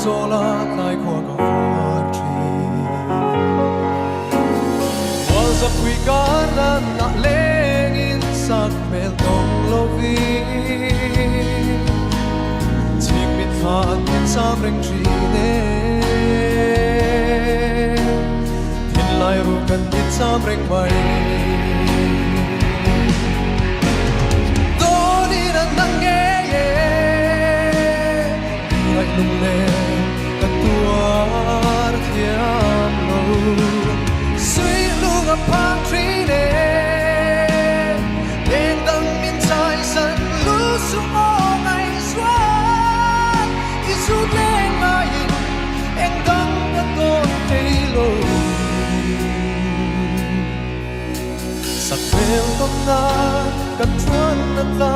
zola lai khoa ka fatri was a quikana na lengin sak mel dong lovi chik mit khan in sam reng tri ne tin lai ru kan in sam reng mai lung le ka tuar thiam lo sui lung a phang tri ne eng dang min chai san lu su o ngai swa i su le ngai eng dang ka to te lo sak vel tom na ka chuan na ta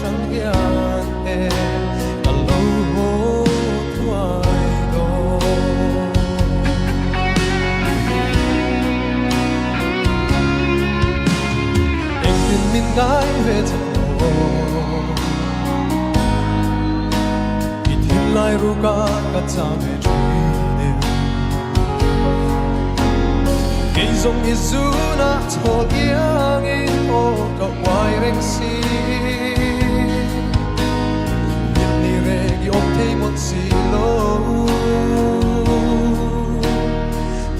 chang hian e ka lo ngai về thật ít hin lai ru ka cha về truy đều cây giống Nhaihzua thol yang in o ka wai reng si in ni re gi op thei mon si lo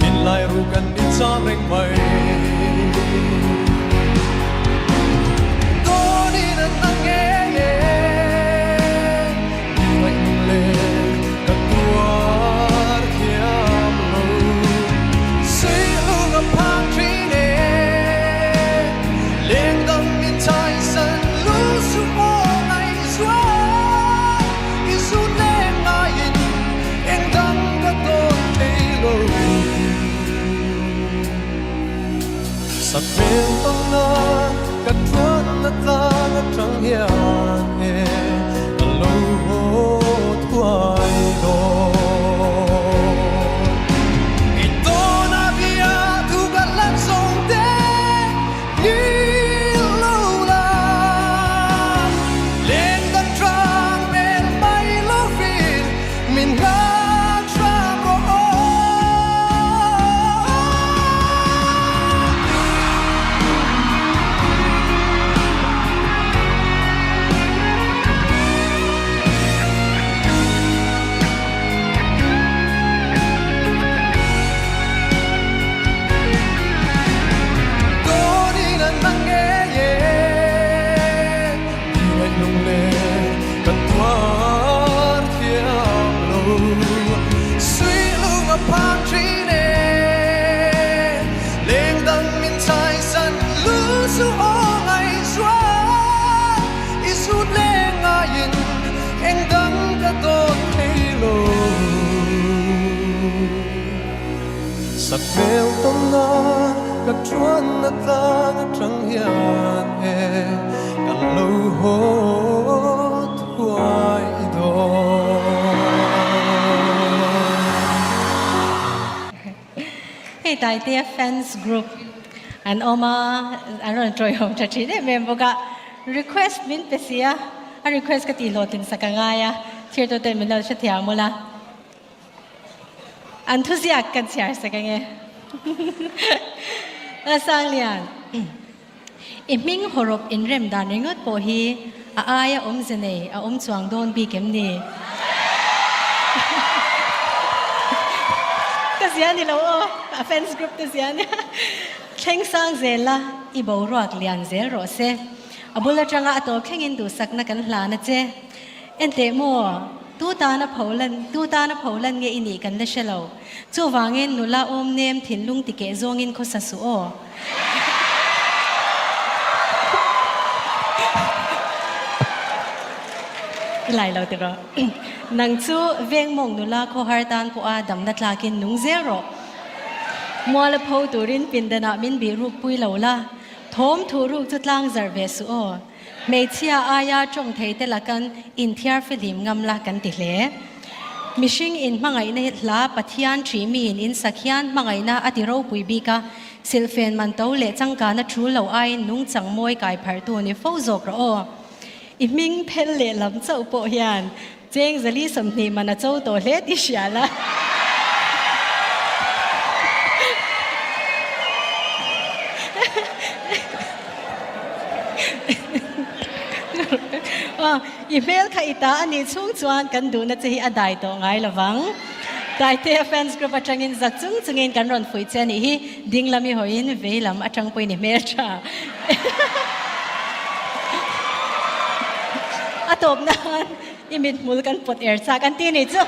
hin lai ru kan ni cha reng mai sắc vel tông na cắt chuan na ta trăng hian e ka lo thuai do i to na bia tu ga lan song te ni lo la lên dan trăng mel mai lo fin min ga sắc vel tom na ka chuan na ta trăng hian e ka lo ho thuai do Hey Taitea fans group and Oma I don't enjoy home church ne member ka request min pesia a request ka ti lotin sa kangaya thir to ten minal sha thia mola enthusiast kan share sa kange Lalsanglianna iming horop in rem dan ringot po hi a aya zene a chuang don bi kem ni kasian ni lo a fans group te sian kheng sang zela i bo ruak lian zel ro se abula tanga ato khengin du sak na kan hla na che ente mo tu ta na pholan nge ini kan le shelo chu wangin nula nem thin lung ti ke zongin kho sa su o lai lo te ro nang chu veng mong nula kho har tan po a dam na tlakin nung zero moala pho turin pindana min bi ru pui lo la thom thu ru chu tlang zar ve su o meichia aya chong thei te la kan in thiar filim ngam la kan ti hle mishing in mangai na hla pathian thi mi in sakhian mangai na atiro pui bi ka silfen man to le changka na thu lo ai nung changmoi kai phar tu ni fo zok ro o iming phel le lam chau po hian เจ้งจะรีสมนีมันเจ้าตัวเล็ดที่เสียละอีเมลค่ะอีตาอันนี้ช่วงจวนกันดูนะจะให้อดายตัวไงละวังแต่เทียแฟนส์กรุ๊ปจังอินจักจุงจึงอินกันรอนฟุยเจนี่ฮีดิ้งลามีหอยนเวลามจังปุยนี่เมลจ้าตบนานอิมิดมูลกันปวดเอร์จากกันตีนี่จ้ะ